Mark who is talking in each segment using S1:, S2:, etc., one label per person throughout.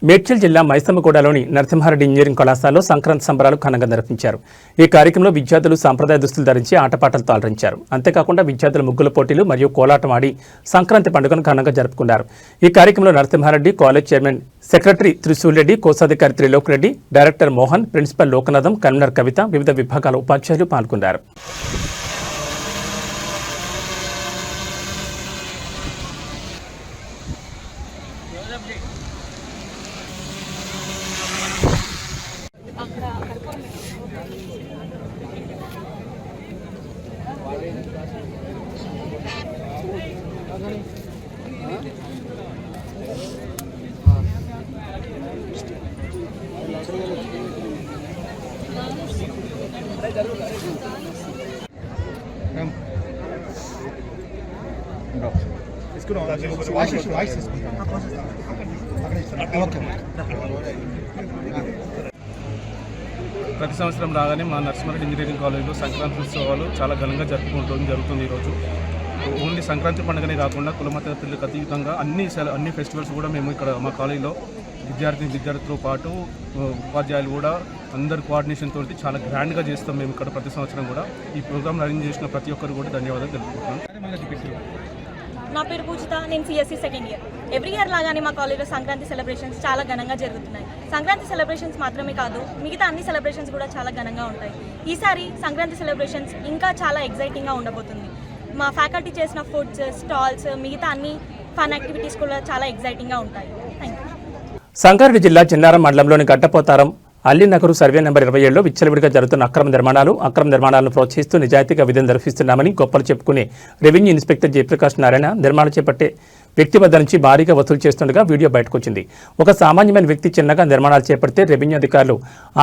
S1: మేడ్చల్ జిల్లా మైసమ్మగూడలోని నరసింహారెడ్డి ఇంజనీరింగ్ కళాశాలలో సంక్రాంతి సంబరాలు ఘనంగా నిర్వహించారు. ఈ కార్యక్రమంలో విద్యార్థులు సాంప్రదాయ దుస్తులు ధరించి ఆటపాటలతో అలరించారు. అంతేకాకుండా విద్యార్థుల ముగ్గుల పోటీలు మరియు కోలాటం ఆడి సంక్రాంతి పండుగను ఘనంగా జరుపుకున్నారు. ఈ కార్యక్రమంలో Narasimhareddy college chairman secretary Trishul Reddy, కోశాధికారి Trilok Reddy, director Mohan, principal Lokanatham, convener Kavitha, వివిధ విభాగాల ఉపాధ్యాయులు పాల్గొన్నారు.
S2: ప్రతి సంవత్సరం రాగానే మా నరసింహారెడ్డి ఇంజనీరింగ్ కాలేజ్లో సంక్రాంతి ఉత్సవాలు చాలా ఘనంగా జరుగుతుంది. ఈరోజు ఓన్లీ సంక్రాంతి పండుగనే కాకుండా కులమతలకు అతీతంగా అన్ని ఫెస్టివల్స్ కూడా మేము ఇక్కడ మా కాలేజీలో విద్యార్థులతో పాటు ఉపాధ్యాయులు కూడా అందరి కోఆర్డినేషన్ తోటి చాలా గ్రాండ్గా చేస్తాం. మేము ఇక్కడ ప్రతి సంవత్సరం కూడా ఈ ప్రోగ్రామ్ అరేంజ్ చేసిన ప్రతి ఒక్కరు కూడా ధన్యవాదాలు తెలుపుకుంటున్నాం.
S3: నా పేరు పూజిత, నేను CSC second year. Every year లాగానే మా కాలేజ్లో సంక్రాంతి సెలబ్రేషన్స్ చాలా ఘనంగా జరుగుతున్నాయి. సంక్రాంతి సెలబ్రేషన్స్ మాత్రమే కాదు, మిగతా అన్ని సెలబ్రేషన్స్ కూడా చాలా ఘనంగా ఉంటాయి. ఈసారి సంక్రాంతి సెలబ్రేషన్స్ ఇంకా చాలా ఎగ్జైటింగ్గా ఉండబోతుంది. మా ఫ్యాకల్టీ చేసిన ఫుడ్స్, స్టాల్స్, మిగతా అన్ని ఫన్ యాక్టివిటీస్ కూడా చాలా ఎగ్జైటింగ్గా ఉంటాయి. Thank you.
S1: సంగారెడ్డి జిల్లా చిన్నారం మండలంలోని గడ్డపోతారం అల్లినగరు సర్వే నెంబర్ 27లో విచ్చలవిడిగా జరుగుతున్న అక్రమ నిర్మాణాలను ప్రోత్సహిస్తూ నిజాయితీగా విధులు నిర్వహిస్తున్నామని గొప్పలు చెప్పుకునే రెవెన్యూ ఇన్స్పెక్టర్ జయప్రకాష్ నారాయణ నిర్మాణం చేపట్టే వ్యక్తి వద్ద నుంచి భారీగా వసూలు చేస్తుండగా వీడియో బయటకొచ్చింది. ఒక సామాన్యమైన వ్యక్తి చిన్నగా నిర్మాణాలు చేపడితే రెవెన్యూ అధికారులు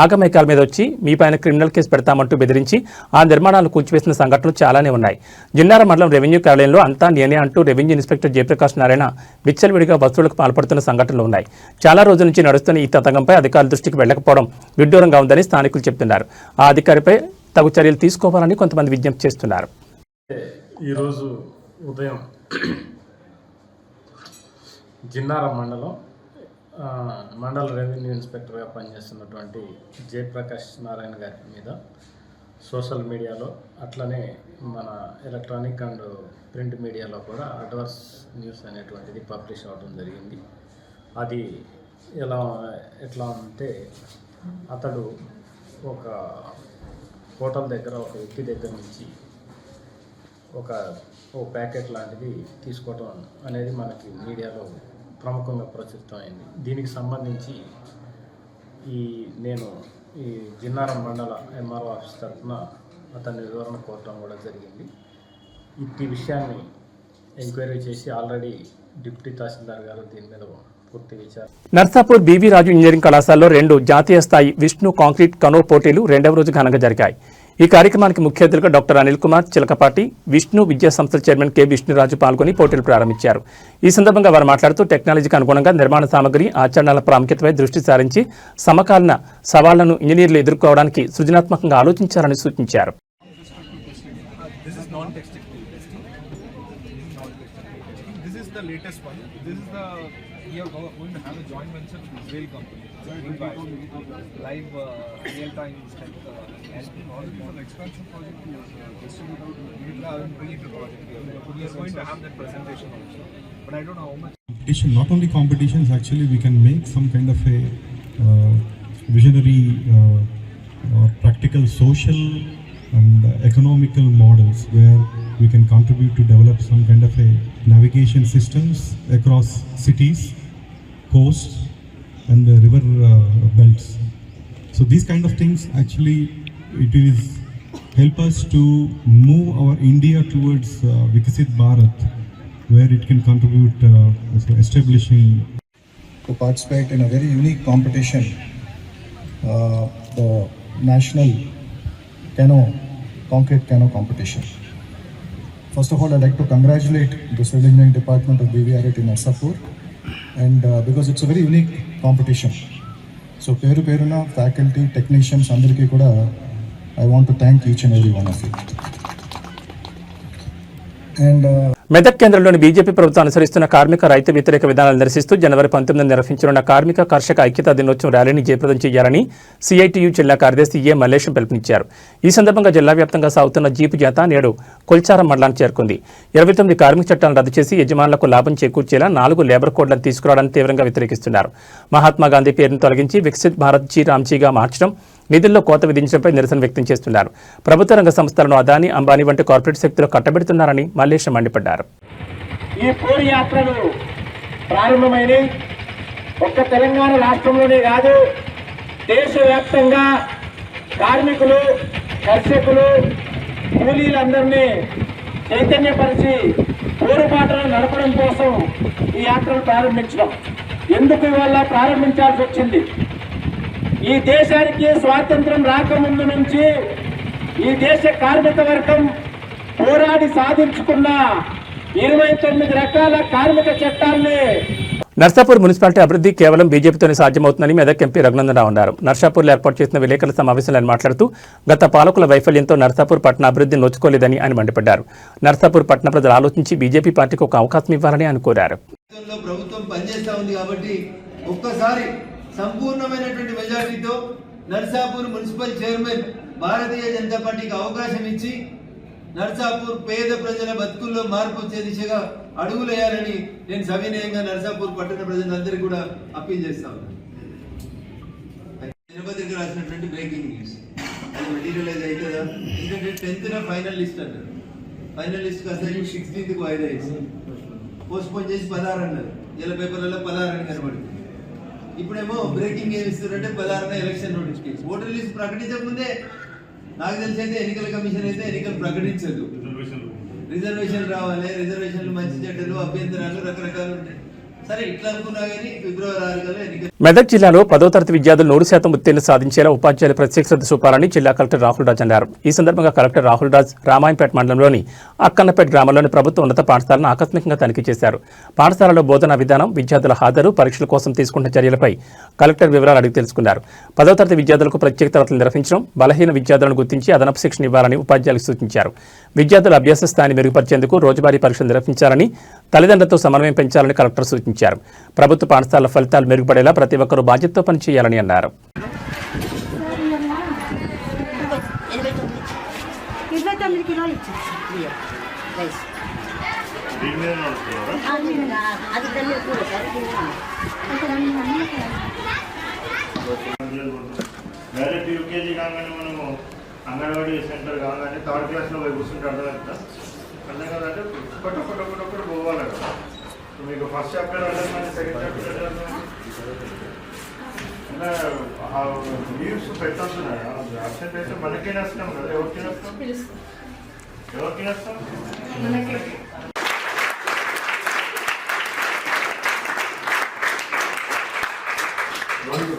S1: ఆగమైకాల మీద వచ్చి మీపైన క్రిమినల్ కేసు పెడతామంటూ బెదిరించి ఆ నిర్మాణాలు కూల్చివేసిన సంఘటనలు చాలానే ఉన్నాయి. జిన్నారం మండలం రెవెన్యూ కార్యాలయంలో అంతా నేనే అంటూ రెవెన్యూ ఇన్స్పెక్టర్ జయప్రకాష్ నారాయణ విచ్చలవిడిగా వసూళ్లకు పాల్పడుతున్న సంఘటనలు ఉన్నాయి. చాలా రోజుల నుంచి నడుస్తున్న ఈ తతంగంపై అధికారుల దృష్టికి వెళ్లకపోవడం విడ్డూరంగా ఉందని స్థానికులు చెబుతున్నారు. ఆ అధికారిపై తగు చర్యలు తీసుకోవాలని కొంతమంది విజ్ఞప్తి చేస్తున్నారు.
S2: ఈరోజు ఉదయం జిన్నారం మండల రెవెన్యూ ఇన్స్పెక్టర్గా పనిచేస్తున్నటువంటి జయప్రకాష్ నారాయణ గారి మీద సోషల్ మీడియాలో, అట్లనే మన ఎలక్ట్రానిక్ అండ్ ప్రింట్ మీడియాలో కూడా అడ్వర్స్ న్యూస్ అనేటువంటిది పబ్లిష్ అవ్వడం జరిగింది. అది ఎట్లా అంటే, అతడు ఒక హోటల్ దగ్గర ఒక వ్యక్తి దగ్గర నుంచి ఓ ప్యాకెట్ లాంటిది తీసుకోవటం అనేది మనకి మీడియాలో ప్రముఖంగా ప్రచురితమైంది. దీనికి సంబంధించి నేను ఈ జిన్నారం మండల ఎంఆర్ఓ ఆఫీస్ తరఫున అతన్ని వివరణ కోరటం కూడా జరిగింది. ఈ విషయాన్ని ఎంక్వైరీ చేసి ఆల్రెడీ డిప్యూటీ తహసీల్దార్ గారు దీని మీద పూర్తి విచారణ.
S1: నర్సాపూర్ బీవీ రాజు ఇంజనీరింగ్ కళాశాలలో 2 జాతీయ స్థాయి విష్ణు కాంక్రీట్ కనో పోటీలు 2వ రోజు ఘనంగా జరిగాయి. ఈ కార్యక్రమానికి ముఖ్య అతిథులుగా డాక్టర్ అనిల్ కుమార్ చిలకపాటి, విష్ణు విద్యా సంస్థల చైర్మన్ కె విష్ణురాజు పాల్గొని పోటీలు ప్రారంభించారు. ఈ సందర్భంగా వారు మాట్లాడుతూ టెక్నాలజీకి అనుగుణంగా నిర్మాణ సామగ్రి, ఆచరణల ప్రాముఖ్యతపై దృష్టి సారించి సమకాలీన సవాళ్లను ఇంజనీర్లు ఎదుర్కోవడానికి సృజనాత్మకంగా ఆలోచించాలని సూచించారు.
S4: We are going to have a joint venture with Israel company. Live real-time helping all the expansion project is distributed project. We are going to have that presentation also. But I don't know how much.
S5: Not only competitions, actually we can make some kind of a visionary or practical social and economical models where we can contribute to develop some kind of a navigation systems across cities, coasts and the river belts. So these kind of things actually it is help us to move our India towards Vikasit Bharat, where it can contribute establishing
S6: to participate in a very unique competition, the National Concrete Cano Competition. First of all, I'd like to congratulate the Civil Engineering Department of BVRIT in Narsapur, and because it's a very unique competition. So Peruna, faculty, technicians, andariki kuda I want to thank each and every one of you. And
S1: Medak కేంద్రంలోని BJP ప్రభుత్వం అనుసరిస్తున్న కార్మిక రైతు వ్యతిరేక విధానాలు నిరసిస్తూ జనవరి 19 నిర్వహించనున్న కార్మిక కర్షక ఐక్యతా దినోత్సవం ర్యాలీని జయప్రదం చేయాలని సిఐటియు జిల్లా కార్యదర్శి ఏ మల్లేశం పిలుపునిచ్చారు. ఈ సందర్భంగా జిల్లా వ్యాప్తంగా సాగుతున్న జీపు జాత నేడు కొల్చారం మండలానికి చేరుకుంది. 29 కార్మిక చట్టాలను రద్దు చేసి యజమానులకు లాభం చేకూర్చేలా 4 లేబర్ కోడ్లను తీసుకురావడానికి తీవ్రంగా వ్యతిరేకిస్తున్నారు. మహాత్మాగాంధీ పేరును తొలగించి వికసిత్ భారత్ జీ రామ్జీగా మార్చడం, నిధుల్లో కోత విధించడంపై నిరసన వ్యక్తం చేస్తున్నారు. ప్రభుత్వ రంగ సంస్థలను అదానీ, అంబానీ వంటి కార్పొరేట్ శక్తులు కట్టబెడుతున్నారని మల్లేశం మండిపడ్డారు.
S7: ఈ పోరు యాత్రలు ప్రారంభమైనవి ఒక్క తెలంగాణ రాష్ట్రంలోనే కాదు, దేశవ్యాప్తంగా కార్మికులు, కర్షకులు, కూలీలందరినీ చైతన్యపరిచి పోరుబాటలను నడపడం కోసం ఈ యాత్రలు ప్రారంభించడం. ఎందుకు ఇవాళ ప్రారంభించాల్సి వచ్చింది? ఈ దేశానికి స్వాతంత్రం రాకముందు నుంచి ఈ దేశ కార్మిక వర్గం పోరాడి సాధించుకున్న 29 రకాల కార్మిక చట్టాల్ని
S1: నర్సాపూర్ మున్సిపాలిటీ అభివృద్ధి కేవలం బీజేపీతోనే సాధ్యమవుతుందని మెదక్ ఎంపీ రఘునందనరావు అన్నారు. నర్సాపూర్లో ఏర్పాటు చేసిన విలేకరుల సమావేశంలో ఆయన మాట్లాడుతూ గత పాలకుల వైఫల్యంతో నర్సాపూర్ పట్టణ అభివృద్ధి నోచుకోలేదని ఆయన మండిపడ్డారు. నర్సాపూర్ పట్టణ ప్రజలు ఆలోచించి బీజేపీ పార్టీకి ఒక అవకాశం ఇవ్వాలని ఆయన కోరారు.
S8: ప్రభుత్వం పనిచేస్తా ఉంది కాబట్టి ఒక్కసారి సంపూర్ణమైనటువంటి మెజారిటీతో నర్సాపూర్ మున్సిపల్ చైర్మన్ భారతీయ జనతా పార్టీకి అవకాశం ఇచ్చి నర్సాపూర్ పేద ప్రజల బతుకుల్లో మార్పు వచ్చే దిశగా అడుగులేయాలని నేను సవినయంగా నర్సాపూర్ పట్టణ ప్రజలందరికీ కూడా అప్పీల్ చేస్తా ఉన్నాను. దినపత్రిక రాసినటువంటి బ్రేకింగ్ న్యూస్ అది మెటీరియలైజ్ అవుతుందా? ఎందుకంటే 10th ఫైనల్ లిస్ట్ అన్నారు. ఫైనల్ లిస్ట్ కాస్త 16th వాయిదా వేసి పోస్ట్ పోన్ చేసి 16 అన్నారు. ఇలా పేపర్లలో 16 అని కనబడింది. ఇప్పుడేమో బ్రేకింగ్ ఏమి ఇస్తారంటే 16 ఎలక్షన్ నోటిఫికేషన్. ఓటర్ లిస్ట్ ప్రకటించకముందే నాకు తెలిసి అయితే ఎన్నికల కమిషన్ అయితే ఎన్నికలు ప్రకటించదు. రిజర్వేషన్ రావాలి, రిజర్వేషన్లు మంచి చెడ్డలు అభ్యంతరాలు రకరకాలు ఉంటాయి. సరే ఇట్లా అనుకున్నా కానీ ఫిబ్రవరి 6 కల్లా ఎన్నికలు.
S1: మెదక్ జిల్లాలో 10వ తరగతి విద్యార్థులు 100% ఉత్తీర్ణ సాధించేలా ఉపాధ్యాయులు ప్రత్యేక శ్రద్ధ చూపాలని జిల్లా కలెక్టర్ రాహుల్ రాజ్ అన్నారు. ఈ సందర్భంగా కలెక్టర్ రాహుల్ రాజ్ రామాయంపేట మండలంలోని అక్కన్నపేట గ్రామంలోని ప్రభుత్వ ఉన్నత పాఠశాలను ఆకస్మికంగా తనిఖీ చేశారు. పాఠశాలలో బోధనా విధానం, విద్యార్థుల హాజరు, పరీక్షల కోసం తీసుకున్న చర్యలపై కలెక్టర్ వివరాలు అడిగి తెలుసుకున్నారు. 10వ తరగతి విద్యార్థులకు ప్రత్యేక తరగతులు నిర్వహించడం, బలహీన విద్యార్థులను గుర్తించి అదనపు శిక్షణ ఇవ్వాలని ఉపాధ్యాయులకు సూచించారు. విద్యార్థుల అభ్యాస స్థాయిని మెరుగుపరిచేందుకు రోజువారీ పరీక్షలు నిర్వహించాలని, తల్లిదండ్రులతో సమన్వయం పెంచాలని కలెక్టర్ సూచించారు. ప్రభుత్వ పాఠశాలల ఫలితాలు మెరుగుపడేలా ప్రతి ఒక్కరూ బాధ్యతతో పనిచేయాలని అన్నారు.
S9: డైరెక్ట్ యూకేజీ కాగానే మనము అంగన్వాడీ సెంటర్ కాగానే 3rd క్లాస్లో పోయి కూర్చుంటే అర్థం కదంటే ఒకటి పోవాలి కదా. మీకు ఫస్ట్ చాప్టర్ అర్థం కానీ సెకండ్ చాప్టర్ లీవ్స్ పెట్టొస్తున్నాయి. అబ్సెంట్ అయితే మనకే నష్టం కదా. ఎవరికి నష్టం?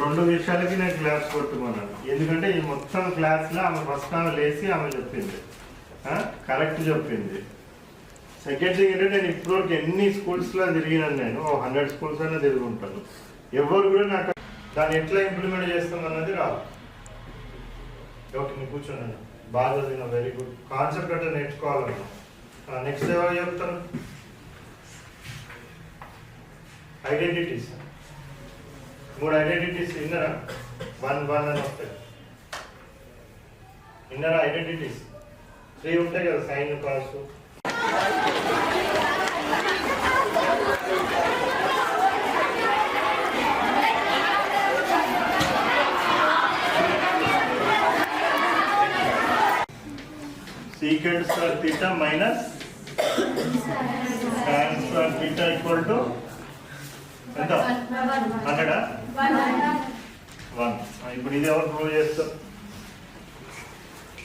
S9: రెండు విషయాలకి నేను క్లాస్ కొట్టుకున్నాను. ఎందుకంటే ఈ మొత్తం క్లాస్లో ఆమె ఫస్ట్ ఆమె లేచి ఆమె చెప్పింది, కరెక్ట్ చెప్పింది. సెకండ్ థింగ్ ఏంటంటే నేను ఇప్పటివరకు ఎన్ని స్కూల్స్లో తిరిగినాను, నేను 100 స్కూల్స్ అయినా తిరిగి ఉంటాను. ఎవరు కూడా నాకు దాన్ని ఎట్లా ఇంప్లిమెంట్ చేస్తాం అన్నది రాదు. ఓకే నేను కూర్చోండి, బాగా చదివిన, వెరీ గుడ్, కాన్సెప్ట్ అట్లా నేర్చుకోవాలన్నా. నెక్స్ట్ ఎవరు చెప్తాను? Identities, 3 identities విన్నరా? 1 అని వస్తాయి. విన్నరా? ఐడెంటిటీస్ 3 ఉంటాయి కదా, sign, Kasu. Secant square theta minus tan square theta equal to ఎంత? 100. ఇప్పుడు ఇది ఎవరు ప్రూవ్ చేస్తారు?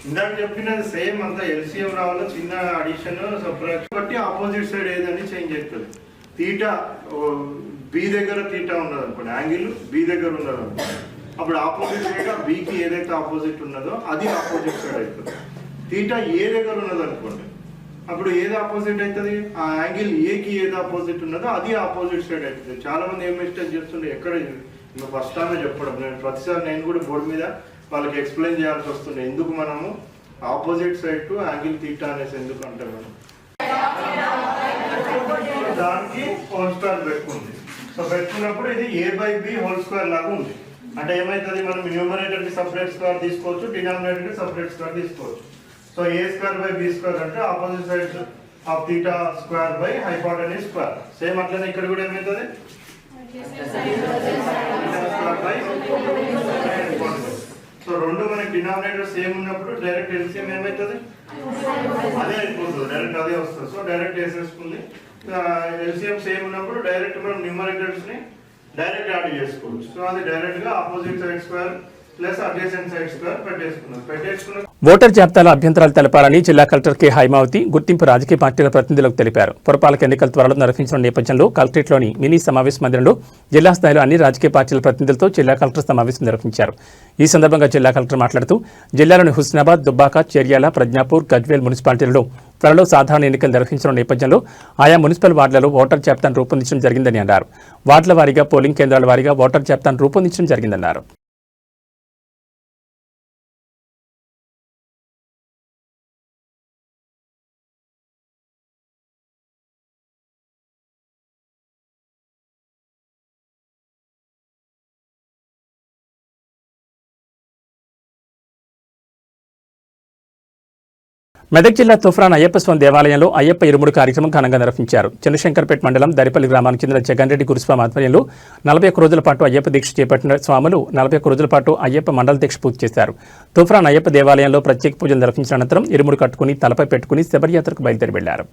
S9: ఇందాక చెప్పినది సేమ్ అంతా ఎల్సిఎం రావాలో, చిన్న అడిషన్ సబ్ట్రాక్షన్ బట్టి ఆపోజిట్ సైడ్ ఏదని చేంజ్ అవుతుంది. తీటా బి దగ్గర తీటా ఉన్నది అనుకోండి, యాంగిల్ బి దగ్గర ఉన్నది అనుకోండి, అప్పుడు ఆపోజిట్ సైడ్ బికి ఏదైతే ఆపోజిట్ ఉన్నదో అది ఆపోజిట్ సైడ్ అవుతుంది. తీటా ఏ దగ్గర ఉన్నది అనుకోండి, అప్పుడు ఏది ఆపోజిట్ అవుతుంది? ఆ యాంగిల్ ఏకి ఏది ఆపోజిట్ ఉన్నదో అది ఆపోజిట్ సైడ్ అవుతుంది. చాలా మంది ఏం మిస్టేక్ చేస్తుండే, ఎక్కడ ఫస్ట్ టైమే చెప్పడం. నేను ప్రతిసారి నేను కూడా బోర్డు మీద వాళ్ళకి ఎక్స్ప్లెయిన్ చేయాల్సి వస్తుంది, ఎందుకు మనము opposite side to angle theta అనేసి ఎందుకు అంటారు మనం. దానికి హోల్ స్క్వేర్ పెట్టుకుంది. సో పెట్టుకున్నప్పుడు ఇది a/b² లాగా ఉంది. అంటే ఏమవుతుంది, మనం న్యూమరేటర్ కి సపరేట్ స్క్వేర్ తీసుకోవచ్చు, డినామినేటర్ కి సపరేట్ స్క్వేర్ తీసుకోవచ్చు. సో a²/b² అంటే opposite sides of θ square by hypotenuse square. Same అట్లనే ఇక్కడ కూడా ఏమవుతుంది, సో రెండు మనకి డినామినేటర్ సేమ్ ఉన్నప్పుడు డైరెక్ట్ ఎల్సిఎం ఏమవుతుంది, అదే అయిపోతుంది, డైరెక్ట్ అదే వస్తుంది. సో డైరెక్ట్ వేసేసుకుంది. ఎల్సిఎం సేమ్ ఉన్నప్పుడు డైరెక్ట్ మనం న్యూమరేటర్స్ ని డైరెక్ట్ యాడ్ చేసుకోవచ్చు. సో అది డైరెక్ట్ గా opposite side square plus adjacent side square పెట్టేసుకున్నాం.
S1: ఓటర్ జాబితాలో అభ్యంతరాలు తెలపాలని జిల్లా కలెక్టర్ కె హైమావతి గుర్తింపు రాజకీయ పార్టీల ప్రతినిధులకు తెలిపారు. పురపాలక ఎన్నికల త్వరలో నిర్వహించిన నేపథ్యంలో కలెక్టరేట్లోని మినీ సమావేశ మందిరంలో జిల్లా స్థాయిలో అన్ని రాజకీయ పార్టీల ప్రతినిధులతో జిల్లా కలెక్టర్ సమావేశం నిర్వహించారు. ఈ సందర్భంగా జిల్లా కలెక్టర్ మాట్లాడుతూ జిల్లాలోని హుస్నాబాద్, దుబ్బాక, చెర్యాల, ప్రజ్ఞాపూర్, గజ్వేల్ మున్సిపాలిటీలలో త్వరలో సాధారణ ఎన్నికలు నిర్వహించిన నేపథ్యంలో ఆయా మున్సిపల్ వార్డులలో ఓటర్ జాబితాను రూపొందించడం జరిగిందని అన్నారు. వార్డుల వారీగా, పోలింగ్ కేంద్రాల వారీగా ఓటర్ జాబితాను రూపొందించడం జరిగిందన్నారు. మెదక్ జిల్లా తుఫ్రాన్ అయ్యప్ప స్వామి దేవాలయంలో అయ్యప్ప ఇరుముడు కార్యక్రమం ఘనంగా నిర్వహించారు. చంద్రశంకర్పేట మండలం దరిపల్లి గ్రామానికి చెందిన జగన్ రెడ్డి గురుస్వామి ఆధ్వర్యంలో 41 రోజుల పాటు అయ్యప్ప దీక్ష చేపట్టిన స్వాములు 41 రోజుల పాటు అయ్యప్ప మండల దీక్ష పూర్తి చేశారు. తుఫ్రాన్ అయ్యప్ప దేవాలయంలో ప్రత్యేక పూజలు నిర్వహించిన అనంతరం ఇరుముడు కట్టుకుని తలపై పెట్టుకుని శబరియాత్రకు బయలుదేరి వెళ్లారు.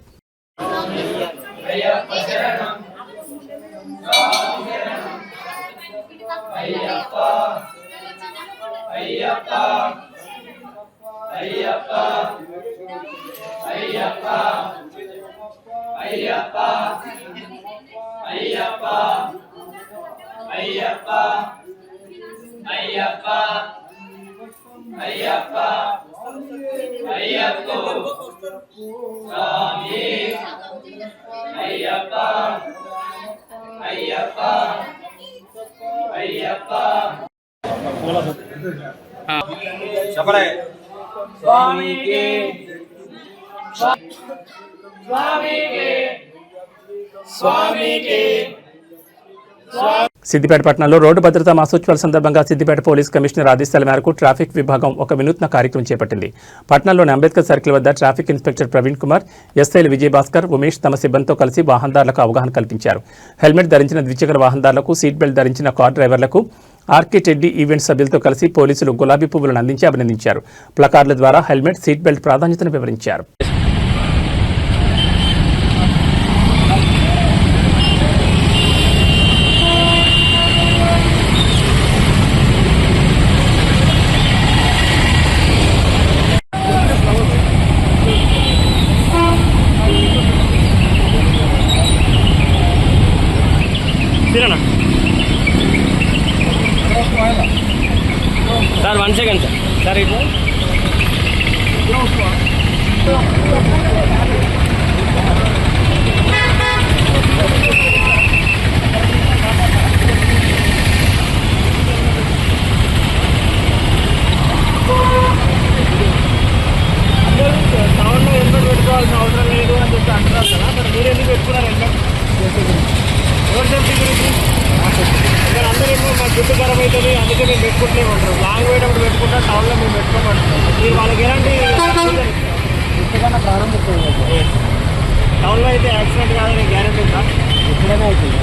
S1: సిద్దిపేట పట్టణంలో రోడ్డు భద్రతా మాసోత్సవాల సందర్భంగా సిద్దిపేట పోలీస్ కమిషనర్ ఆదేశాల మేరకు ట్రాఫిక్ విభాగం ఒక వినూత్న కార్యక్రమం చేపట్టింది. పట్టణంలోని అంబేద్కర్ సర్కిల్ వద్ద ట్రాఫిక్ ఇన్స్పెక్టర్ ప్రవీణ్ కుమార్, ఎస్ఐలు విజయభాస్కర్, ఉమేష్ తమ సిబ్బందితో కలిసి వాహనదారులకు అవగాహన కల్పించారు. హెల్మెట్ ధరించిన ద్విచక్ర వాహనదారులకు, సీట్ బెల్ట్ ధరించిన కార్ డ్రైవర్లకు ఆర్కే టెడ్డీ ఈవెంట్ సభ్యులతో కలిసి పోలీసులు గులాబీ పువ్వులను అందించి అభినందించారు. ప్లకార్డుల ద్వారా హెల్మెట్, సీట్ బెల్ట్ ప్రాధాన్యతను వివరించారు.
S7: సార్ 1 సెకండ్ సార్ ఇటు టౌన్లో హెల్మెట్ పెట్టుకోవాల్సిన అవసరం లేదు అని చెప్పి అంటున్నారు కదా, మరి మీరు ఎందుకు పెట్టుకున్నారు హెల్మెట్? రోడ్ సేఫ్టీ గురించి ఇక్కడ అందరూ ఏమో మాకు గుడ్డు ఖరాబ్ అవుతుంది అందుకే మేము పెట్టుకుంటూనే ఉంటారు. లాంగ్ పోయేటప్పుడు పెట్టుకుంటాం, టౌన్లో మేము పెట్టుకోమంటున్నాం. మీరు వాళ్ళకి ఎలాంటి ఇంతకన్నా ప్రారంభించారు. టౌన్లో అయితే యాక్సిడెంట్ కాదని గ్యారెంటీ ఉందా? ఎప్పుడైనా అవుతుంది.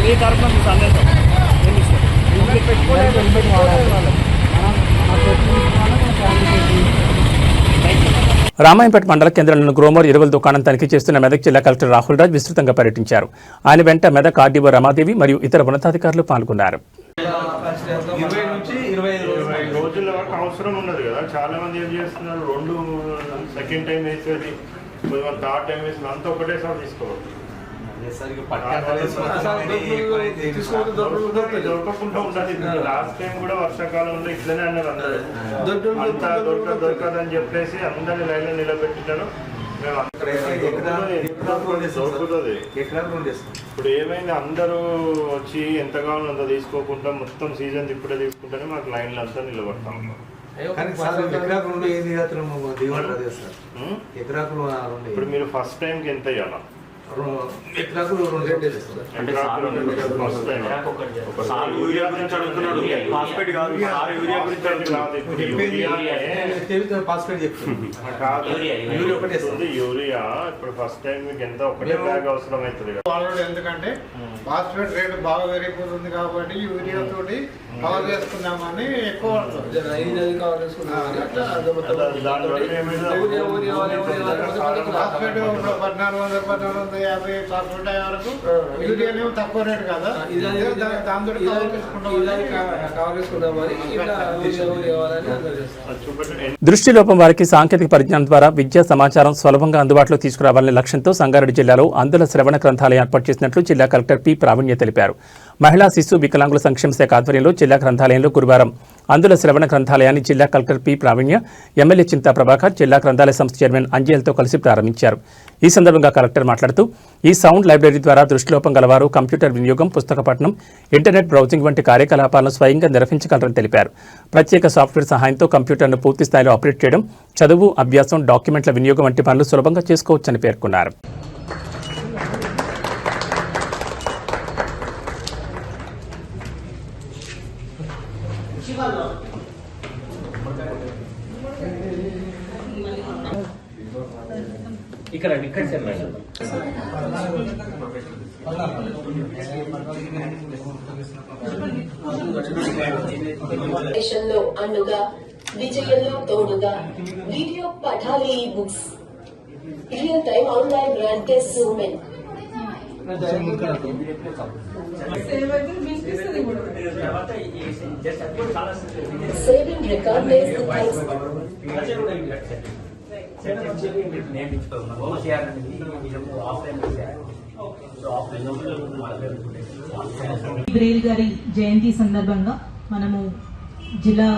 S7: మీ తరఫున మీ సందేశం ఏమి ఇస్తారు? పెట్టుకోవాలి హెల్మెట్ వాడాలి.
S1: రామాయంపేట మండల కేంద్రంలోని గ్రోమర్ ఎరువుల దుకాణం తనిఖీ చేస్తున్న మెదక్ జిల్లా కలెక్టర్ రాహుల్ రాజ్ విస్తృతంగా పర్యటించారు. ఆయన వెంట మెదక్ ఆర్డీఓ రమాదేవి మరియు ఇతర ఉన్నతాధికారులు పాల్గొన్నారు.
S9: 20 నుంచి 25 రోజుల వరకు అవసరం ఉండదు కదా. చాలా మంది ఏం చేస్తున్నారు, 2 సెకండ్ టైం వేసేది, థర్డ్ టైం వేసేది, అంతా ఒకటేసారి తీసుకోవాలి. దొరకకుండా ఉండాలి. లాస్ట్ టైం కూడా వర్షాకాలంలో ఇట్లనే అన్నారు అందరూ, అంతా దొరకదని చెప్పేసి అందరినీ లైన్ లో నిలబెట్టినారు. దొరుకుతుంది. ఇప్పుడు ఏమైంది, అందరూ వచ్చి ఎంత కావాలో అంత తీసుకోకుండా మొత్తం సీజన్ ఇప్పుడే తీసుకుంటేనే మాకు లైన్లు అంతా నిలబడతాం.
S4: కానీ సార్ ఎకరాకు 2 ఏది దిగుబడి రాదు సార్. ఎకరాకు 2
S9: ఇప్పుడు మీరు ఫస్ట్ టైంకి ఎంత ఇవ్వాలా?
S4: ఎకరాకు 2 rate sir.
S9: First time urea గురించి అడుగుతున్నాడు, ఫాస్ఫేట్ కాదు. యూరియా గురించి అడుగుతున్నాడు.
S4: ఫాస్ఫేట్ చెప్తుంది.
S9: యూరియా ఒకటే యూరియా ఇప్పుడు ఫస్ట్ టైం మీకు ఎంత ఒకటే బ్యాగ్ అవసరం అవుతుంది.
S7: ఎందుకంటే ఫాస్ఫేట్ రేటు బాగా పెరిగిపోతుంది కాబట్టి యూరియా తోటి కవర్ చేసుకుందామని ఎక్కువ ఫాస్ఫేట్ 1450 ఫాస్ఫేట్ అయ్యే వరకు యూరియా తక్కువ రేటు కదా, దాంతో కవర్ చేసుకుందామని.
S1: దృష్టిలోపం వారికి సాంకేతిక పరిజ్ఞానం ద్వారా విద్యా సమాచారం సులభంగా అందుబాటులో తీసుకురావాలనే లక్ష్యంతో సంగారెడ్డి జిల్లాలో అందుల శ్రవణ గ్రంథాలయం ఏర్పాటు చేసినట్లు జిల్లా కలెక్టర్ పి ప్రావీణ్య తెలిపారు. మహిళా శిశు వికలాంగుల సంక్షేమ శాఖ ఆధ్వర్యంలో జిల్లా గ్రంథాలయంలో గురువారం అందుల శ్రవణ గ్రంథాలయాన్ని జిల్లా కలెక్టర్ పి ప్రావీణ్య, ఎమ్మెల్యే చింతా ప్రభాకర్, జిల్లా గ్రంథాలయ సంస్థ చైర్మన్ అంజేల్తో కలిసి ప్రారంభించారు. ఈ సందర్భంగా కలెక్టర్ మాట్లాడుతూ ఈ సౌండ్ లైబ్రరీ ద్వారా దృష్టిలోపం గలవారు కంప్యూటర్ వినియోగం, పుస్తక పఠనం, ఇంటర్నెట్ బ్రౌజింగ్ వంటి కార్యకలాపాలను స్వయంగా నిర్వహించగలరని తెలిపారు. ప్రత్యేక సాఫ్ట్వేర్ సహాయంతో కంప్యూటర్ను పూర్తి స్థాయిలో ఆపరేట్ చేయడం, చదువు, అభ్యాసం, డాక్యుమెంట్ల వినియోగం వంటి పనులు సులభంగా చేసుకోవచ్చని పేర్కొన్నారు.
S10: దేశంలో అండుగా విజయంలో తోడుగా వీడియో పఠాలి బుక్స్ రియల్ టైమ్ ఆన్లైన్ బ్రాండ్ టెస్ట్ ఉమెన్ సేవింగ్ రికార్డ్ డేస్
S11: బ్రెయిల్ గారి జయంతి సందర్భంగా మనము జిల్లా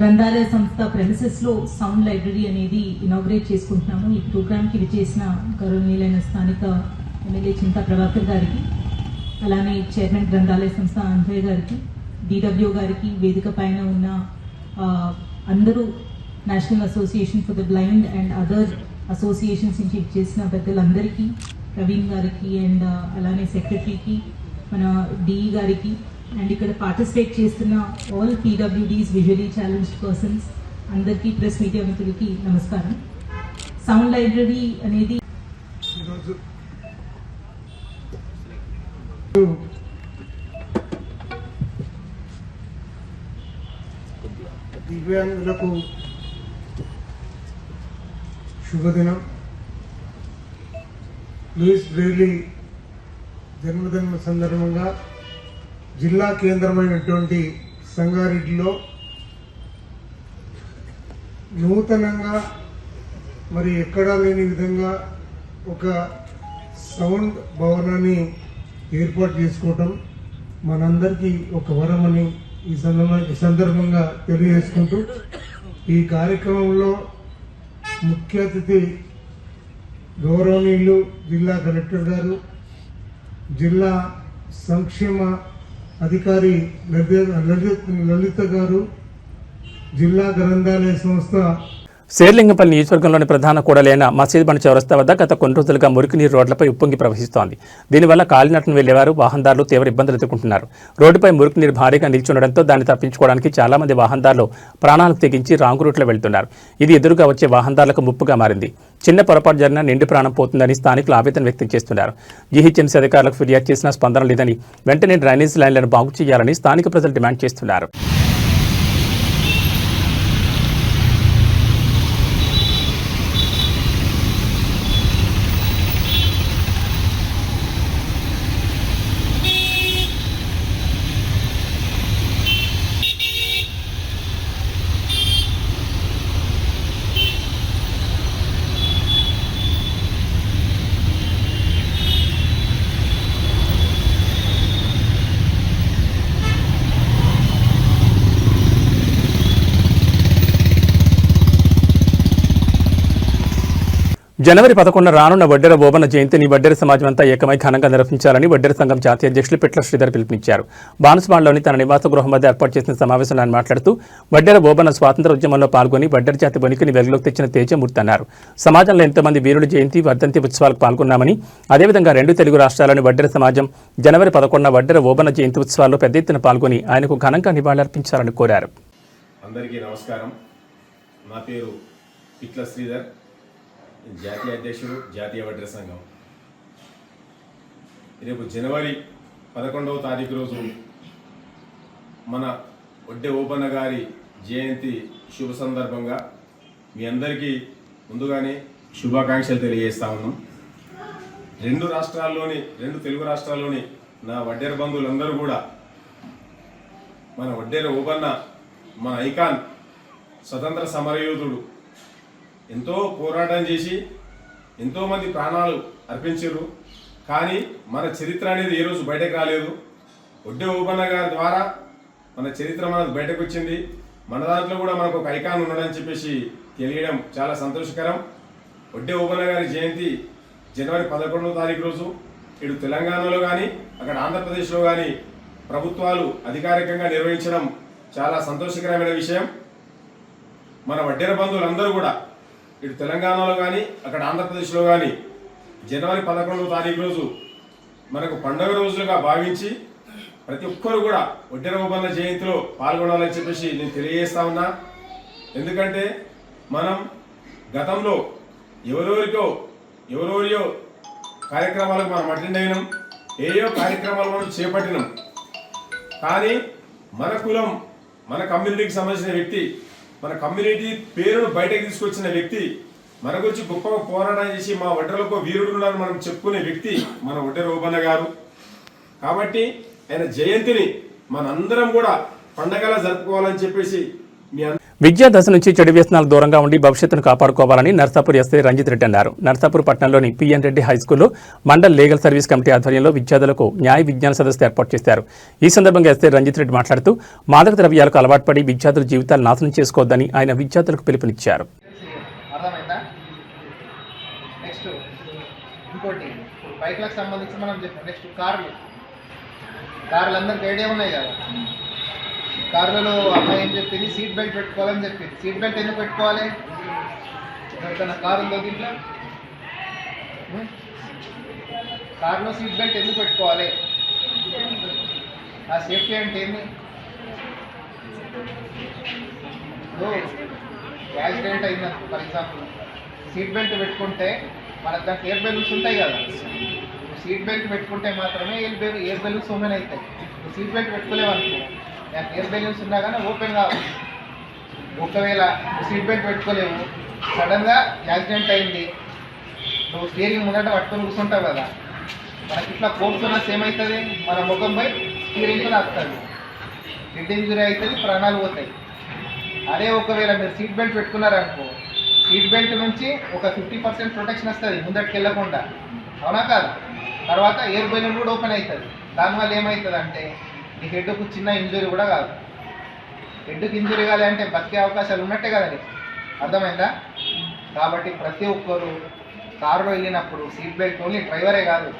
S11: గ్రంథాలయ సంస్థ ప్రెమిసెస్ లో సౌండ్ లైబ్రరీ అనేది ఇనాగ్రేట్ చేసుకుంటున్నాము. ఈ ప్రోగ్రామ్ కి విచ్చేసిన గౌరవనీయులైన స్థానిక ఎమ్మెల్యే చింతా ప్రభాకర్ గారికి, అలానే చైర్మన్ గ్రంథాలయ సంస్థ అంజయ్ గారికి, డిడబ్ల్యూ గారికి, వేదిక పైన ఉన్న అందరూ national association for the blind and other associations నుంచి ఇచ్చేసిన పెద్దలందరికీ, ప్రవీణ్ గారికి అండ్ అలానే సెక్రటరీకి, మన డిఈ గారికి అండ్ ఇక్కడ పార్టిసిపేట్ చేస్తున్న all PWDs visually challenged persons అందరికీ, ప్రెస్ మీడియా మిత్రులకి నమస్కారం. సౌండ్ లైబ్రరీ అనేది
S7: ఈరోజు దివ్యాంగులకు శుభదినం. లూయిస్ బ్రెయిలీ జన్మదిన సందర్భంగా జిల్లా కేంద్రమైనటువంటి సంగారెడ్డిలో నూతనంగా మరి ఎక్కడా లేని విధంగా ఒక సౌండ్ భవనాన్ని ఏర్పాటు చేసుకోవటం మనందరికీ ఒక వరమని ఈ సందర్భంగా తెలియజేసుకుంటూ, ఈ కార్యక్రమంలో ముఖ్య అతిథి గౌరవనీయులు జిల్లా కలెక్టర్ గారు, జిల్లా సంక్షేమ అధికారి లలిత గారు, జిల్లా గ్రంథాలయ సంస్థ
S1: శేర్లింగంపల్లి నియోజకవర్గంలోని ప్రధాన కూడలైన మసీద్ బండ్ చౌరస్తా వద్ద గత కొన్ని రోజులుగా మురికి నీరు రోడ్లపై ఉప్పొంగి ప్రవహిస్తోంది. దీనివల్ల కాలినటను వెళ్లేవారు, వాహనదారులు తీవ్ర ఇబ్బందులు ఎదుర్కొంటున్నారు. రోడ్డుపై మురికి నీరు భారీగా నిలిచుండడంతో దాన్ని తప్పించుకోవడానికి చాలా మంది వాహనదారులు ప్రాణాలకు తెగించి రాంగ్ రూట్లో వెళ్తున్నారు. ఇది ఎదురుగా వచ్చే వాహనదారులకు ముప్పుగా మారింది. చిన్న పొరపాటు జరిగినా నిండు ప్రాణం పోతుందని స్థానికులు ఆవేదన వ్యక్తం చేస్తున్నారు. జీహెచ్ఎంసీ అధికారులకు ఫిర్యాదు చేసినా స్పందన లేదని, వెంటనే డ్రైనేజ్ లైన్లను బాగు చేయాలని స్థానిక ప్రజలు డిమాండ్ చేస్తున్నారు. జనవరి 11 రానున్న వడ్డెర ఓబన్న జయంతిని వడ్డెర సమాజం అంతా ఏకమై ఘనంగా నిర్వహించాలని వడ్డెర సంఘం జాతీయ అధ్యక్షులు పిట్ల శ్రీధర్ పిలుపునిచ్చారు. బాన్సువాడలోని తన నివాస గృహం వద్ద ఏర్పాటు చేసిన సమావేశంలో ఆయన మాట్లాడుతూ వడ్డెర ఓబన్న స్వాతంత్ర ఉద్యమంలో పాల్గొని వడ్డెర జాతి ఉనికిని వెలుగులోకి తెచ్చిన తేజమూర్తి అన్నారు. సమాజంలో ఎంతోమంది వీరుల జయంతి వర్ధంతి ఉత్సవాలకు పాల్గొన్నామని, అదేవిధంగా 2 తెలుగు రాష్ట్రాల్లోని వడ్డెర సమాజం జనవరి 11 వడ్డెర ఓబన్న జయంతి ఉత్సవాల్లో పెద్ద ఎత్తున పాల్గొని ఆయనకు ఘనంగా నివాళులర్పించాలని కోరారు.
S12: అందరికీ నమస్కారం. నా పేరు పిట్ల శ్రీధర్, జాతీయ అధ్యక్షుడు, జాతీయ వడ్డెర సంఘం. రేపు జనవరి 11వ తారీఖు రోజు మన వడ్డె ఓబన్న గారి జయంతి శుభ సందర్భంగా మీ అందరికీ ముందుగానే శుభాకాంక్షలు తెలియజేస్తా ఉన్నాం. 2 తెలుగు రాష్ట్రాల్లోని నా వడ్డెర బంధువులందరూ కూడా మన వడ్డెర ఓబన్న మన ఐకాన్, స్వతంత్ర సమరయోధుడు, ఎంతో పోరాటం చేసి ఎంతోమంది ప్రాణాలు అర్పించారు. కానీ మన చరిత్ర అనేది ఏ రోజు బయటకు రాలేదు. వడ్డె ఓబన్న గారి ద్వారా మన చరిత్ర మనకు బయటకు వచ్చింది. మన దాంట్లో కూడా మనకు ఒక ఐకాన్ ఉన్నాడని చెప్పేసి తెలియడం చాలా సంతోషకరం. వడ్డె ఓబన్న గారి జయంతి జనవరి 11వ తారీఖు రోజు ఇటు తెలంగాణలో కానీ అక్కడ ఆంధ్రప్రదేశ్లో కానీ ప్రభుత్వాలు అధికారికంగా నిర్వహించడం చాలా సంతోషకరమైన విషయం. మన వడ్డెర బంధువులందరూ కూడా ఇటు తెలంగాణలో కానీ అక్కడ ఆంధ్రప్రదేశ్లో కానీ జనవరి 11వ తారీఖు రోజు మనకు పండుగ రోజులుగా భావించి ప్రతి ఒక్కరు కూడా వడ్డెర ఓబన్న జయంతిలో పాల్గొనాలని చెప్పేసి నేను తెలియజేస్తా ఉన్నా. ఎందుకంటే మనం గతంలో ఎవరెవరియో కార్యక్రమాలకు మనం అటెండ్ అయినాం, ఏయో కార్యక్రమాలు మనం చేపట్టినాం. కానీ మన కులం, మన కమ్యూనిటీకి సంబంధించిన వ్యక్తి, మన కమ్యూనిటీ పేరును బయటకు తీసుకొచ్చిన వ్యక్తి, మన గురించి గొప్పగా పోరాటం చేసి మా వడ్డెరలకు వీరుడు ఉన్నారని మనం చెప్పుకునే వ్యక్తి మన వడ్డెర ఓబన్న గారు. కాబట్టి ఆయన జయంతిని మనందరం కూడా పండగలా జరుపుకోవాలని చెప్పేసి
S1: విద్యా దశ నుంచి చెడు వ్యసనాలకు దూరంగా ఉండి భవిష్యత్తును కాపాడుకోవాలని నర్సాపూర్ ఎస్ఐ రంజిత్ రెడ్డి అన్నారు. నర్సాపూర్ పట్టణంలోని పిఎన్ రెడ్డి హైస్కూల్లో మండల్ లీగల్ సర్వీస్ కమిటీ ఆధ్వర్యంలో విద్యార్థులకు న్యాయ విజ్ఞాన సదస్సు ఏర్పాటు చేశారు. ఈ సందర్భంగా ఎస్ఐ రంజిత్ రెడ్డి మాట్లాడుతూ మాదక ద్రవ్యాలకు అలవాటు పడి విద్యార్థుల జీవితాలు నాశనం చేసుకోవద్దని ఆయన విద్యార్థులకు పిలుపునిచ్చారు.
S13: కార్లలో అమ్మాయి ఏం చెప్పింది, సీట్ బెల్ట్ పెట్టుకోవాలని చెప్పింది. సీట్ బెల్ట్ ఎందుకు పెట్టుకోవాలి? ఎవరికైనా కారు ఉందో దీంట్లో? కార్లో సీట్ బెల్ట్ ఎందుకు పెట్టుకోవాలి? ఆ సేఫ్టీ అంటే ఏంది? యాక్సిడెంట్ అయిందనుకో ఫర్ ఎగ్జాంపుల్, సీట్ బెల్ట్ పెట్టుకుంటే మనకు దానికి ఎయిర్ బెలూన్స్ ఉంటాయి కదా. సీట్ బెల్ట్ పెట్టుకుంటే మాత్రమే ఎయిర్ బెలూన్స్ ఓపెన్ అవుతాయి. సీట్ బెల్ట్ పెట్టుకోలేవనుకో, ఎయిర్ బెలూన్స్ ఉన్నా కానీ ఓపెన్ కావు. ఒకవేళ సీట్ బెల్ట్ పెట్టుకోలేవు, సడన్గా యాక్సిడెంట్ అయింది, నువ్వు స్టీరింగ్ ముందట పట్టుకొని కూర్చుంటావు కదా, మనకి ఇట్లా కోరుతున్నా సేమ్ అవుతుంది, మన ముఖంపై స్టీరింగ్ వస్తుంది, హెడ్ ఇంజురీ అవుతుంది, ప్రాణాలు పోతాయి. అదే ఒకవేళ మీరు సీట్ బెల్ట్ పెట్టుకున్నారనుకో, సీట్ బెల్ట్ నుంచి ఒక 50% ప్రొటెక్షన్ వస్తుంది ముందటికి వెళ్ళకుండా, అవునా కాదు? తర్వాత ఎయిర్ బెలూన్ కూడా ఓపెన్ అవుతుంది. దానివల్ల ఏమవుతుంది అంటే నీ హెడ్కు చిన్న ఇంజురీ కూడా కాదు. హెడ్కి ఇంజురీ కాదు అంటే బతికే అవకాశాలు ఉన్నట్టే కదండి, అర్థమైందా? కాబట్టి ప్రతి ఒక్కరు కారులో వెళ్ళినప్పుడు సీట్ బెల్ట్ ఓన్లీ డ్రైవరే కాదు,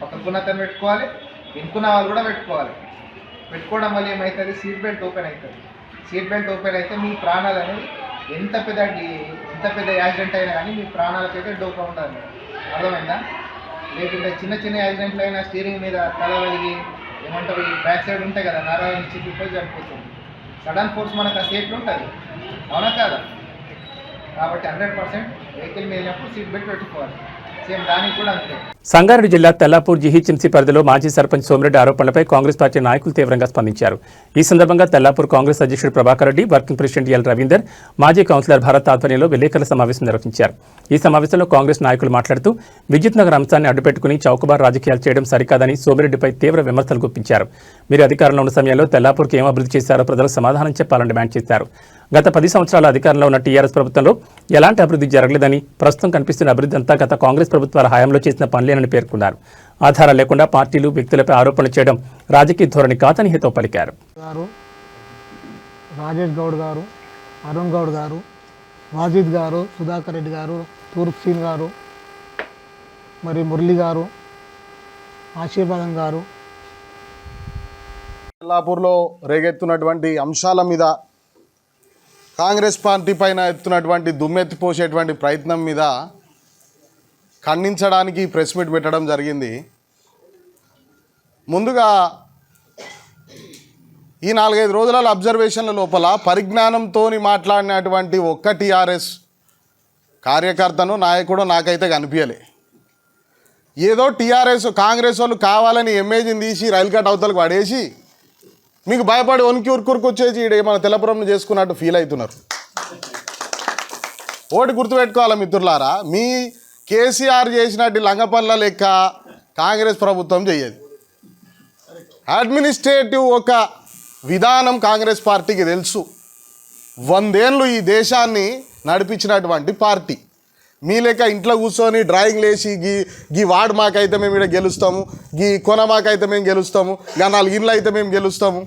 S13: పక్కకున్న అతను పెట్టుకోవాలి, వెనుకున్న వాళ్ళు కూడా పెట్టుకోవాలి. పెట్టుకోవడం వల్ల ఏమవుతుంది, సీట్ బెల్ట్ ఓపెన్ అవుతుంది. సీట్ బెల్ట్ ఓపెన్ అయితే మీ ప్రాణాలు అనేవి ఎంత పెద్ద యాక్సిడెంట్ అయినా కానీ మీ ప్రాణాలకైతే డోకా ఉండాలి, అర్థమైందా? లేకుంటే చిన్న చిన్న యాక్సిడెంట్లు అయినా స్టీరింగ్ మీద తల వలిగి ఏమంటారు, ఈ బ్యాక్ సైడ్ ఉంటాయి కదా, నరాలు చిక్కిపోయి చనిపోతుంది. సడన్ ఫోర్స్ మనకు ఆ సేఫ్టీ ఉంటుంది, అవునా కాదా? కాబట్టి 100% వెహికల్ మీద సీట్ బెల్ట్ పెట్టుకోవాలి. సేమ్ దానికి కూడా అంతే.
S1: సంగారెడ్డి జిల్లా తెల్లాపూర్ జీహెచ్ఎంసీ పరిధిలో మాజీ సర్పంచ్ సోమిరెడ్డి ఆరోపణలపై కాంగ్రెస్ పార్టీ నాయకులు తీవ్రంగా స్పందించారు. ఈ సందర్భంగా తెల్లాపూర్ కాంగ్రెస్ అధ్యక్షుడు Prabhakar Reddy, working president L Ravinder, మాజీ కౌన్సిలర్ భరత్ ఆధ్వర్యంలో విలేకరుల సమావేశం నిర్వహించారు. ఈ సమావేశంలో కాంగ్రెస్ నాయకులు మాట్లాడుతూ విద్యుత్ నగర్ అంశాన్ని అడ్డుపెట్టుకుని చౌకబార్ రాజకీయాలు చేయడం సరికాదని సోమిరెడ్డిపై తీవ్ర విమర్శలు గుప్పించారు. మీరు అధికారంలో ఉన్న సమయంలో తెల్లాపూర్కి ఏం అభివృద్ధి చేశారో ప్రజలకు సమాధానం చెప్పాలని డిమాండ్ చేశారు. గత 10 సంవత్సరాల అధికారంలో ఉన్న టీఆర్ఎస్ ప్రభుత్వంలో ఎలాంటి అభివృద్ధి జరగలేదని, ప్రస్తుతం కనిపిస్తున్న అభివృద్ధి అంతా గత కాంగ్రెస్ ప్రభుత్వాల హయాంలో చేసిన పనులేనని పేర్కొన్నారు. ఆధారాలు లేకుండా పార్టీలు, వ్యక్తులపై ఆరోపణలు చేయడం రాజకీయ ధోరణి కాదని హితవు పలికారు.
S14: రాజేష్ గౌడ్ గారు, అరుణ్ గౌడ్ గారు, వాజిద్ గారు, సుధాకర్ రెడ్డి గారు,
S7: తూర్పు సీన్ గారు, మరి మురళి గారు, ఆశీర్వాదం గారు,
S9: కొల్లాపూర్లో రేగెత్తున్నటువంటి అంశాల మీద, కాంగ్రెస్ పార్టీ పైన ఎత్తున్నటువంటి దుమ్మెత్తిపోసేటువంటి ప్రయత్నం మీద ఖండించడానికి ప్రెస్ మీట్ పెట్టడం జరిగింది. ముందుగా ఈ 4-5 రోజుల అబ్జర్వేషన్ల లోపల పరిజ్ఞానంతో మాట్లాడినటువంటి ఒక్క టీఆర్ఎస్ కార్యకర్తను, నాయకుడు నాకైతే కనిపించలే. ఏదో టీఆర్ఎస్ కాంగ్రెస్ వాళ్ళు కావాలని ఎమ్మెల్యేని తీసి రైలు కట్ అవతలకు పడేసి మీకు భయపడి వనికి ఉరుకురుకొచ్చేసి మన తెల్లపురం చేసుకున్నట్టు ఫీల్ అవుతున్నారు. ఓటి గుర్తుపెట్టుకోవాలి మిత్రులారా, మీ కేసీఆర్ చేసినట్టు లంగపల్ల లెక్క కాంగ్రెస్ ప్రభుత్వం చేయదు. అడ్మినిస్ట్రేటివ్ ఒక విధానం కాంగ్రెస్ పార్టీకి తెలుసు. 100 ఏళ్ళు ఈ దేశాన్ని నడిపించినటువంటి పార్టీ. మీ లెక్క ఇంట్లో కూర్చొని డ్రాయింగ్ లేచి గీ వార్డు మాకైతే మేము ఇక్కడ గెలుస్తాము, గీ కొన మాకైతే మేము గెలుస్తాము, ఇక 4 ఇండ్లు అయితే మేము గెలుస్తాము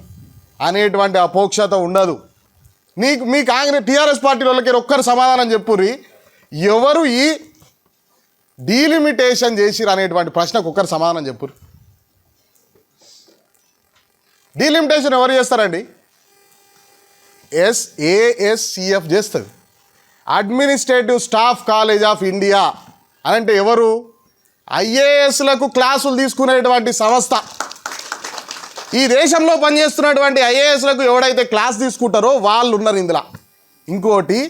S9: అనేటువంటి అపోక్షత ఉండదు. మీ కాంగ్రెస్ టీఆర్ఎస్ పార్టీ వాళ్ళకి ఒక్కరు సమాధానం చెప్పుర్రి, ఎవరు ఈ డీలిమిటేషన్ చేసిరు అనేటువంటి ప్రశ్నకు ఒక్కరు సమాధానం చెప్పుర్రి. డీలిమిటేషన్ ఎవరు చేస్తారండి? ASCF చేస్తుంది, administrative staff college of India అని. అంటే ఎవరు? ఐఏఎస్లకు క్లాసులు తీసుకునేటువంటి సంస్థ. ఈ దేశంలో పనిచేస్తున్నటువంటి ఐఏఎస్లకు ఎవడైతే క్లాస్ తీసుకుంటారో వాళ్ళు ఉన్నారు ఇందులో. ఇంకోటి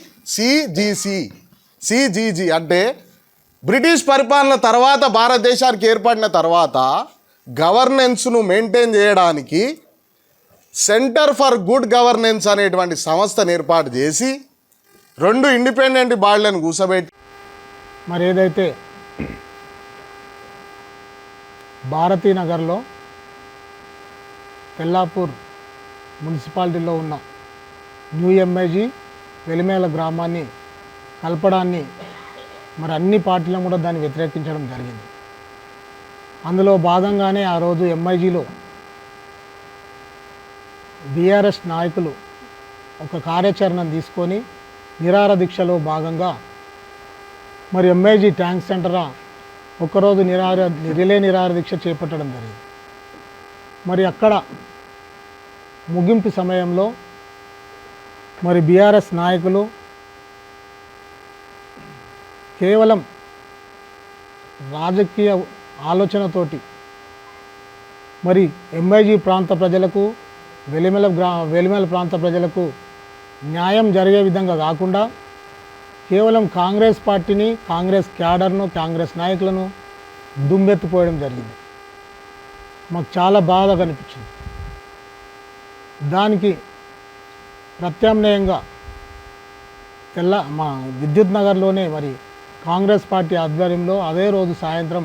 S9: CGG అంటే బ్రిటిష్ పరిపాలన తర్వాత భారతదేశానికి ఏర్పడిన తర్వాత గవర్నెన్స్ను మెయింటైన్ చేయడానికి సెంటర్ ఫర్ గుడ్ గవర్నెన్స్ అనేటువంటి సంస్థను ఏర్పాటు చేసి 2 ఇండిపెండెంట్ బాడీలను కూర్చోబెట్టి,
S7: మరి ఏదైతే భారతీనగర్లో తెల్లాపూర్ మున్సిపాలిటీలో ఉన్న న్యూ ఎంఐజీ వెలిమేల గ్రామాన్ని కలపడాన్ని మరి అన్ని పార్టీలను కూడా దాన్ని వ్యతిరేకించడం జరిగింది. అందులో భాగంగానే ఆ రోజు ఎంఐజీలో బీఆర్ఎస్ నాయకులు ఒక కార్యాచరణను తీసుకొని నిరాహార దీక్షలో భాగంగా మరి ఎంఐజీ ట్యాంక్ సెంటర్ ఒకరోజు రిలే నిరాహార దీక్ష చేపట్టడం జరిగింది. మరి అక్కడ ముగింపు సమయంలో మరి బీఆర్ఎస్ నాయకులు కేవలం రాజకీయ ఆలోచనతోటి మరి ఎంఐజీ ప్రాంత ప్రజలకు వెలిమెల ప్రాంత ప్రజలకు న్యాయం జరిగే విధంగా కాకుండా కేవలం కాంగ్రెస్ పార్టీని, కాంగ్రెస్ క్యాడర్ను, కాంగ్రెస్ నాయకులను దుమ్మెత్తిపోయడం జరిగింది. మాకు చాలా బాధగా అనిపించింది. దానికి ప్రత్యామ్నాయంగా మా విద్యుత్ నగర్లోనే మరి కాంగ్రెస్ పార్టీ ఆధ్వర్యంలో అదే రోజు సాయంత్రం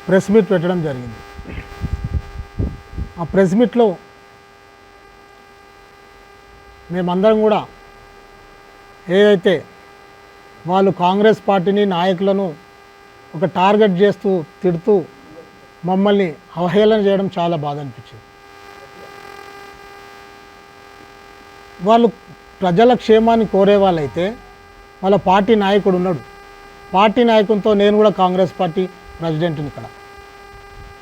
S7: ప్రెస్ మీట్ పెట్టడం జరిగింది. ఆ ప్రెస్ మీట్లో మేమందరం కూడా ఏదైతే వాళ్ళు కాంగ్రెస్ పార్టీని, నాయకులను ఒక టార్గెట్ చేస్తూ తిడుతూ మమ్మల్ని అవహేళన చేయడం చాలా బాధ అనిపించింది. వాళ్ళు ప్రజల క్షేమాన్ని కోరే వాళ్ళైతే వాళ్ళ పార్టీ నాయకుడు ఉన్నాడు. పార్టీ నాయకునితో నేను కూడా కాంగ్రెస్ పార్టీ ప్రెసిడెంట్ని ఇక్కడ.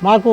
S7: మాకు